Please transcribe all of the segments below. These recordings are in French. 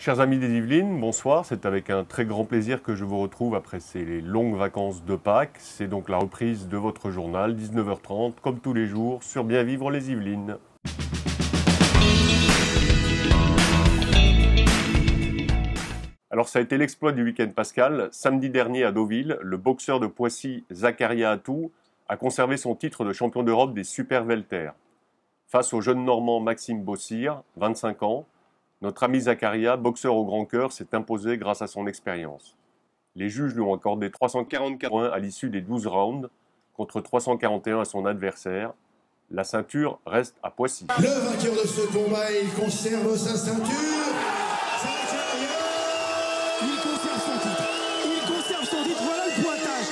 Chers amis des Yvelines, bonsoir. C'est avec un très grand plaisir que je vous retrouve après ces longues vacances de Pâques. C'est donc la reprise de votre journal, 19h30, comme tous les jours, sur Bien Vivre les Yvelines. Alors ça a été l'exploit du week-end pascal. Samedi dernier à Deauville, le boxeur de Poissy, Zakaria Atou, a conservé son titre de champion d'Europe des super welter. Face au jeune Normand Maxime Bossir, 25 ans, notre ami Zakaria, boxeur au grand cœur, s'est imposé grâce à son expérience. Les juges lui ont accordé 344 points à l'issue des 12 rounds, contre 341 à son adversaire. La ceinture reste à Poissy. Le vainqueur de ce combat, il conserve sa ceinture. Zakaria. Il conserve son titre. Il conserve son titre. Voilà le pointage.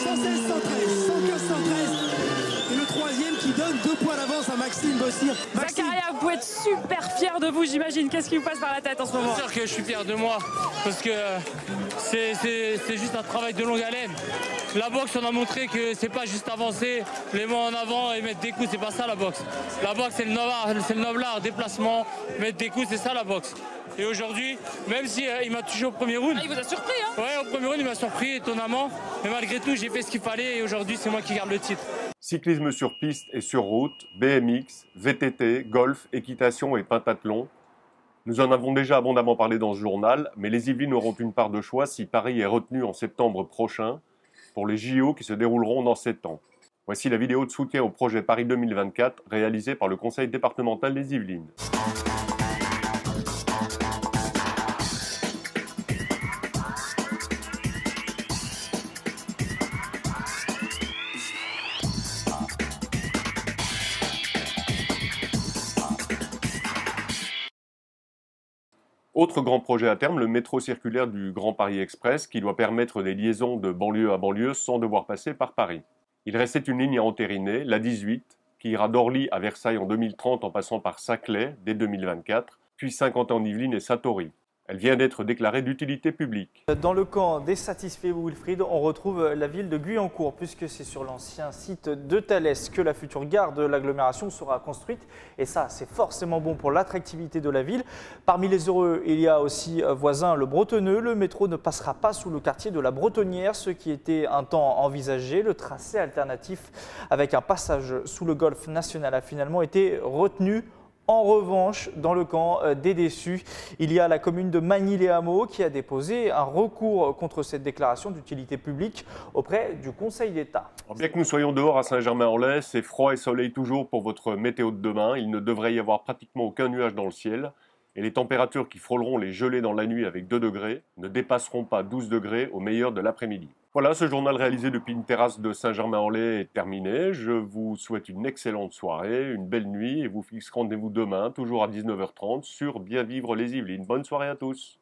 116, 113, 115, 113. Et le troisième qui donne 2 points d'avance à Maxime Bossir. Zakaria, vous pouvez être super fier de vous, j'imagine. Qu'est-ce qui vous passe par la tête en ce moment? Bien sûr que je suis fier de moi, parce que c'est juste un travail de longue haleine. La boxe, on a montré que c'est pas juste avancer les mains en avant et mettre des coups, c'est pas ça la boxe. La boxe, c'est le noble art, déplacement, mettre des coups, c'est ça la boxe. Et aujourd'hui, même si il m'a touché au premier round. Ah, il vous a surpris, hein? Ouais, au premier round, il m'a surpris étonnamment. Mais malgré tout, j'ai fait ce qu'il fallait et aujourd'hui, c'est moi qui garde le titre. Cyclisme sur piste et sur route, BMX, VTT, golf, équitation et pentathlon. Nous en avons déjà abondamment parlé dans ce journal, mais les Yvelines auront une part de choix si Paris est retenu en septembre prochain pour les JO qui se dérouleront dans 7 ans. Voici la vidéo de soutien au projet Paris 2024 réalisée par le Conseil départemental des Yvelines. Autre grand projet à terme, le métro circulaire du Grand Paris Express qui doit permettre des liaisons de banlieue à banlieue sans devoir passer par Paris. Il restait une ligne à entériner, la 18, qui ira d'Orly à Versailles en 2030 en passant par Saclay dès 2024, puis Saint-Quentin-en-Yvelines et Satory. Elle vient d'être déclarée d'utilité publique. Dans le camp des satisfaits Wilfried, on retrouve la ville de Guyancourt, puisque c'est sur l'ancien site de Thalès que la future gare de l'agglomération sera construite. Et ça, c'est forcément bon pour l'attractivité de la ville. Parmi les heureux, il y a aussi voisin le Bretonneux. Le métro ne passera pas sous le quartier de la Bretonnière, ce qui était un temps envisagé. Le tracé alternatif avec un passage sous le golfe national a finalement été retenu. En revanche, dans le camp des déçus, il y a la commune de Magny-les-Hameaux qui a déposé un recours contre cette déclaration d'utilité publique auprès du Conseil d'État. Bien que nous soyons dehors à Saint-Germain-en-Laye, c'est froid et soleil toujours pour votre météo de demain. Il ne devrait y avoir pratiquement aucun nuage dans le ciel. Et les températures qui frôleront les gelées dans la nuit avec 2 degrés ne dépasseront pas 12 degrés au meilleur de l'après-midi. Voilà, ce journal réalisé depuis une terrasse de Saint-Germain-en-Laye est terminé. Je vous souhaite une excellente soirée, une belle nuit et vous fixe rendez-vous demain, toujours à 19h30, sur Bien Vivre les Yvelines. Bonne soirée à tous.